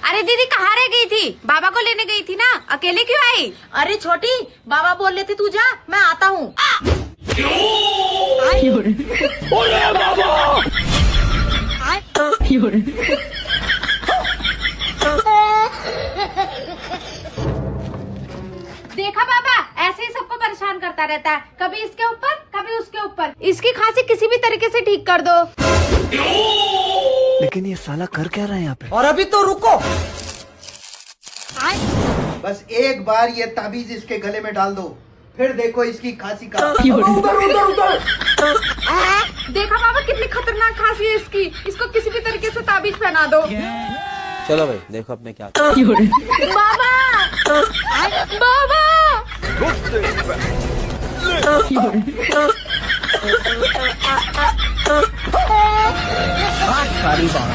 अरे दीदी कहाँ रह गई थी? बाबा को लेने गई थी ना, अकेले क्यों आई? अरे छोटी, बाबा बोल रहे थे तू जा, मैं आता हूँ। देखा बाबा, ऐसे ही सबको परेशान करता रहता है, कभी इसके ऊपर कभी उसके ऊपर। इसकी खांसी किसी भी तरीके से ठीक कर दो। लेकिन ये साला कर क्या रहा है यहाँ पे? और अभी तो रुको, बस एक बार ये ताबीज इसके गले में डाल दो, फिर देखो इसकी खांसी का। उधर उधर उधर। देखा बाबा कितनी खतरनाक खांसी है इसकी, इसको किसी भी तरीके से ताबीज पहना दो। चलो भाई देखो अपने क्या। बाबा बाबा सारी बात